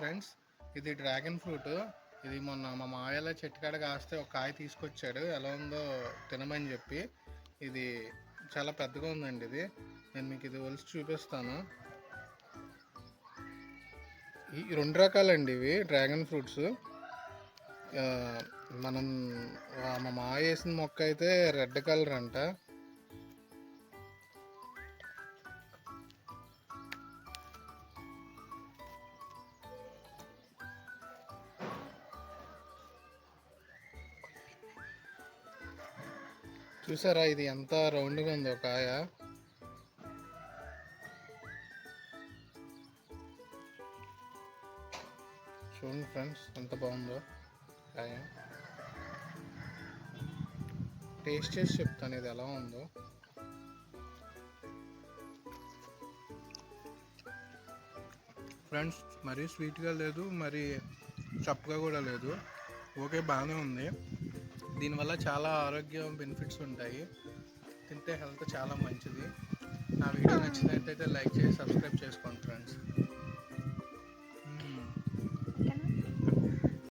Friends, ఇది dragon fruit. ఇది మొన్న మా మావయ్య చెట్టు కాడ కాస్తే ఒక కాయ తీసుకొచ్చాడు, ఎలా ఉందో తినమని చెప్పి. ఇది చాలా పెద్దగా ఉందండి. ఇది నేను మీకు ఇది ఒలిచి చూపిస్తాను. ఈ రెండు రకాలండి ఇవి డ్రాగన్ ఫ్రూట్స్. మనం మా మావయ్య వేసిన మొక్క అయితే రెడ్ కలర్ అంట. చూసారా ఇది ఎంత రౌండ్గా ఉందో కాయ. చూడండి ఫ్రెండ్స్ ఎంత బాగుందో కాయ. టేస్ట్ చేసి చెప్తాను ఇది ఎలా ఉందో. ఫ్రెండ్స్, మరీ స్వీట్గా లేదు, మరీ చప్పగా కూడా లేదు. ఓకే, బాగానే ఉంది. దీనివల్ల చాలా ఆరోగ్య బెనిఫిట్స్ ఉంటాయి. తింటే హెల్త్ చాలా మంచిది. నా వీడియో నచ్చినట్టయితే లైక్ చేసి సబ్స్క్రైబ్ చేసుకోండి ఫ్రెండ్స్.